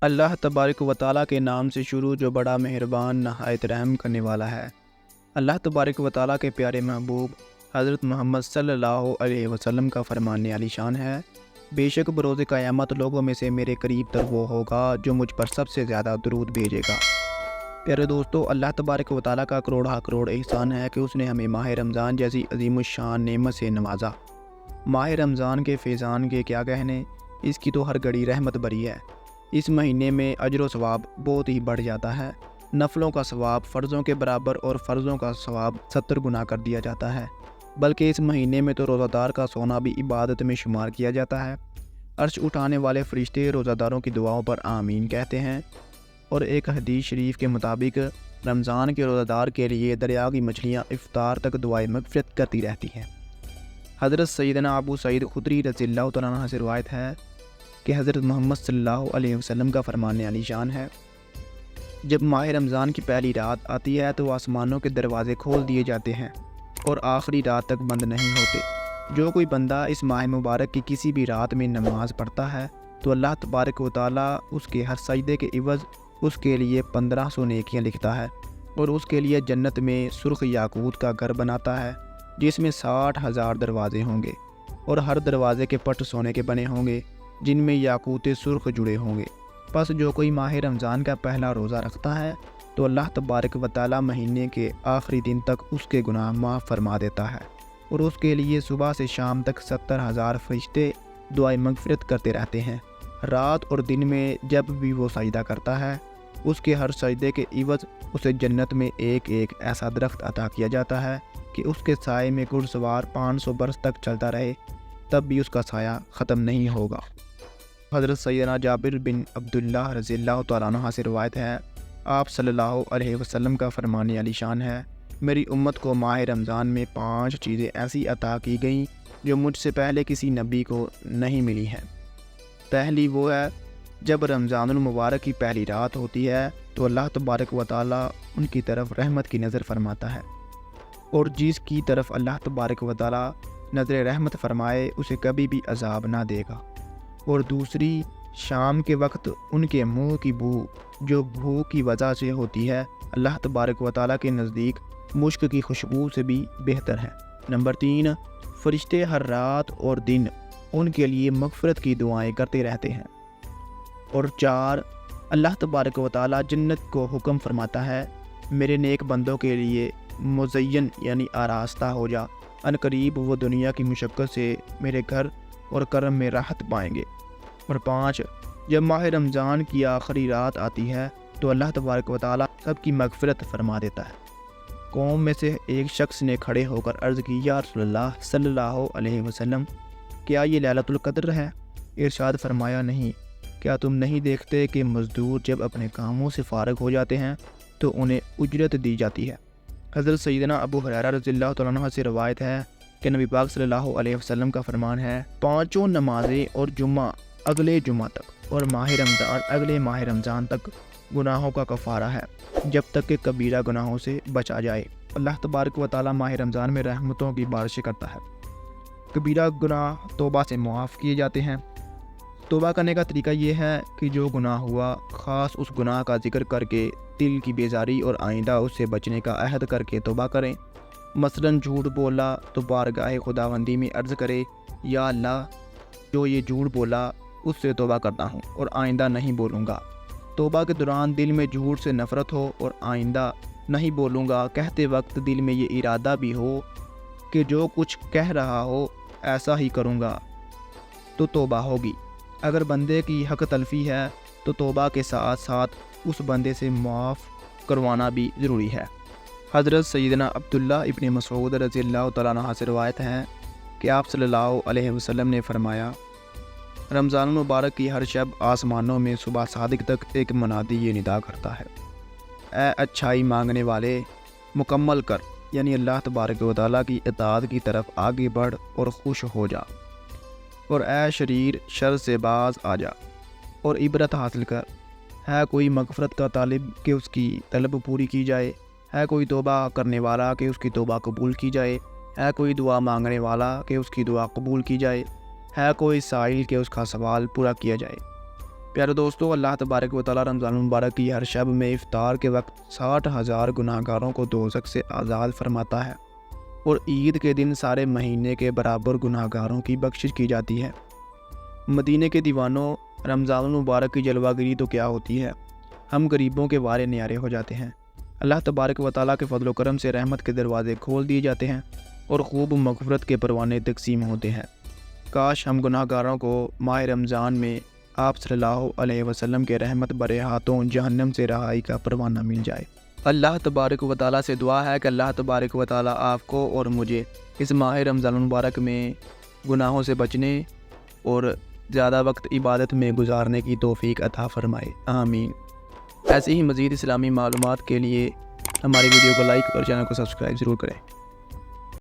اللہ تبارک و تعالیٰ کے نام سے شروع جو بڑا مہربان نہایت رحم کرنے والا ہے۔ اللہ تبارک و تعالیٰ کے پیارے محبوب حضرت محمد صلی اللہ علیہ وسلم کا فرمان عالی شان ہے، بے شک بروز قیامت لوگوں میں سے میرے قریب تر وہ ہوگا جو مجھ پر سب سے زیادہ درود بھیجے گا۔ پیارے دوستو، اللہ تبارک و تعالیٰ کا کروڑہ کروڑ احسان ہے کہ اس نے ہمیں ماہ رمضان جیسی عظیم الشان نعمت سے نوازا۔ ماہ رمضان کے فیضان کے کیا کہنے، اس کی تو ہر گھڑی رحمت بری ہے۔ اس مہینے میں اجر و ثواب بہت ہی بڑھ جاتا ہے۔ نفلوں کا ثواب فرضوں کے برابر اور فرضوں کا ثواب 70 گنا کر دیا جاتا ہے، بلکہ اس مہینے میں تو روزہ دار کا سونا بھی عبادت میں شمار کیا جاتا ہے۔ عرش اٹھانے والے فرشتے روزہ داروں کی دعاؤں پر آمین کہتے ہیں، اور ایک حدیث شریف کے مطابق رمضان کے روزہ دار کے لیے دریا کی مچھلیاں افطار تک دعائے مغفرت کرتی رہتی ہیں۔ حضرت سیدنا ابو سعید خدری رضی اللہ تعالیٰ عنہ سے روایت ہے کہ حضرت محمد صلی اللہ علیہ وسلم کا فرمان عالی شان ہے، جب ماہ رمضان کی پہلی رات آتی ہے تو آسمانوں کے دروازے کھول دیے جاتے ہیں اور آخری رات تک بند نہیں ہوتے۔ جو کوئی بندہ اس ماہ مبارک کی کسی بھی رات میں نماز پڑھتا ہے تو اللہ تبارک و تعالیٰ اس کے ہر سجدے کے عوض اس کے لیے 1500 نیکیاں لکھتا ہے، اور اس کے لیے جنت میں سرخ یاقوت کا گھر بناتا ہے جس میں 60,000 دروازے ہوں گے، اور ہر دروازے کے پٹ سونے کے بنے ہوں گے جن میں یاقوت سرخ جڑے ہوں گے۔ پس جو کوئی ماہ رمضان کا پہلا روزہ رکھتا ہے تو اللہ تبارک و تعالیٰ مہینے کے آخری دن تک اس کے گناہ معاف فرما دیتا ہے، اور اس کے لیے صبح سے شام تک 70,000 فرشتے دعائے مغفرت کرتے رہتے ہیں۔ رات اور دن میں جب بھی وہ سجدہ کرتا ہے، اس کے ہر سجدے کے عوض اسے جنت میں ایک ایک ایسا درخت عطا کیا جاتا ہے کہ اس کے سائے میں گھڑ سوار 500 برس تک چلتا رہے، تب بھی اس کا سایہ ختم نہیں ہوگا۔ حضرت سیدنا جابر بن عبداللہ رضی اللہ تعالیٰ عنہ سے روایت ہے، آپ صلی اللہ علیہ وسلم کا فرمان عالی شان ہے، میری امت کو ماہ رمضان میں 5 چیزیں ایسی عطا کی گئیں جو مجھ سے پہلے کسی نبی کو نہیں ملی ہیں۔ پہلی وہ ہے، جب رمضان المبارک کی پہلی رات ہوتی ہے تو اللہ تبارک و تعالیٰ ان کی طرف رحمت کی نظر فرماتا ہے، اور جس کی طرف اللہ تبارک و تعالیٰ نظر رحمت فرمائے اسے کبھی بھی عذاب نہ دے گا۔ اور دوسری، شام کے وقت ان کے منہ کی بو جو بھوک کی وجہ سے ہوتی ہے اللہ تبارک و تعالیٰ کے نزدیک مشک کی خوشبو سے بھی بہتر ہے۔ نمبر 3، فرشتے ہر رات اور دن ان کے لیے مغفرت کی دعائیں کرتے رہتے ہیں۔ اور 4، اللہ تبارک و تعالیٰ جنت کو حکم فرماتا ہے، میرے نیک بندوں کے لیے مزین یعنی آراستہ ہو جا، ان قریب وہ دنیا کی مشقت سے میرے گھر اور کرم میں راحت پائیں گے۔ اور 5، جب ماہ رمضان کی آخری رات آتی ہے تو اللہ تبارک و تعالیٰ سب کی مغفرت فرما دیتا ہے۔ قوم میں سے ایک شخص نے کھڑے ہو کر عرض کی، یا رسول اللہ صلی اللہ علیہ وسلم، کیا یہ لیلۃ القدر ہے؟ ارشاد فرمایا، نہیں، کیا تم نہیں دیکھتے کہ مزدور جب اپنے کاموں سے فارغ ہو جاتے ہیں تو انہیں اجرت دی جاتی ہے؟ حضرت سیدنا ابو ہریرہ رضی اللہ تعالیٰ عنہ سے روایت ہے کہ نبی پاک صلی اللہ علیہ وسلم کا فرمان ہے، 5 نمازیں اور جمعہ اگلے جمعہ تک اور ماہ رمضان اگلے ماہ رمضان تک گناہوں کا کفارہ ہے، جب تک کہ کبیرہ گناہوں سے بچا جائے۔ اللہ تبارک و تعالیٰ ماہ رمضان میں رحمتوں کی بارشیں کرتا ہے۔ کبیرہ گناہ توبہ سے معاف کیے جاتے ہیں۔ توبہ کرنے کا طریقہ یہ ہے کہ جو گناہ ہوا خاص اس گناہ کا ذکر کر کے دل کی بیزاری اور آئندہ اس سے بچنے کا عہد کر کے توبہ کریں۔ مثلاً جھوٹ بولا تو بارگاہ خداوندی میں عرض کرے، یا اللہ، جو یہ جھوٹ بولا اس سے توبہ کرتا ہوں اور آئندہ نہیں بولوں گا۔ توبہ کے دوران دل میں جھوٹ سے نفرت ہو اور آئندہ نہیں بولوں گا کہتے وقت دل میں یہ ارادہ بھی ہو کہ جو کچھ کہہ رہا ہو ایسا ہی کروں گا، تو توبہ ہوگی۔ اگر بندے کی حق تلفی ہے تو توبہ کے ساتھ ساتھ اس بندے سے معاف کروانا بھی ضروری ہے۔ حضرت سیدنا عبداللہ ابن مسعود رضی اللہ تعالیٰ عنہ سے روایت ہے کہ آپ صلی اللہ علیہ وسلم نے فرمایا، رمضان المبارک کی ہر شب آسمانوں میں صبح صادق تک ایک منادی یہ ندا کرتا ہے، اے اچھائی مانگنے والے، مکمل کر، یعنی اللہ تبارک و تعالیٰ کی اطاعت کی طرف آگے بڑھ اور خوش ہو جا، اور اے شریر، شر سے باز آ جا اور عبرت حاصل کر۔ ہے کوئی مغفرت کا طالب کہ اس کی طلب پوری کی جائے، ہے کوئی توبہ کرنے والا کہ اس کی توبہ قبول کی جائے، ہے کوئی دعا مانگنے والا کہ اس کی دعا قبول کی جائے، ہے کوئی سائل کہ اس کا سوال پورا کیا جائے۔ پیارے دوستو، اللہ تبارک و تعالی رمضان المبارک کی ہر شب میں افطار کے وقت 60,000 گناہ گاروں کو دوزخ سے آزاد فرماتا ہے اور عید کے دن سارے مہینے کے برابر گناہ گاروں کی بخشش کی جاتی ہے۔ مدینے کے دیوانوں، رمضان المبارک کی جلوہ گری تو کیا ہوتی ہے، ہم غریبوں کے وارے نیارے ہو جاتے ہیں۔ اللہ تبارک و تعالیٰ کے فضل و کرم سے رحمت کے دروازے کھول دیے جاتے ہیں اور خوب مغفرت کے پروانے تقسیم ہوتے ہیں۔ کاش ہم گناہ گاروں کو ماہ رمضان میں آپ صلی اللہ علیہ وسلم کے رحمت برے ہاتھوں جہنم سے رہائی کا پروانہ مل جائے۔ اللہ تبارک و تعالیٰ سے دعا ہے کہ اللہ تبارک و تعالیٰ آپ کو اور مجھے اس ماہ رمضان المبارک میں گناہوں سے بچنے اور زیادہ وقت عبادت میں گزارنے کی توفیق عطا فرمائے، آمین۔ ایسے ہی مزید اسلامی معلومات کے لیے ہماری ویڈیو کو لائک اور چینل کو سبسکرائب ضرور کریں۔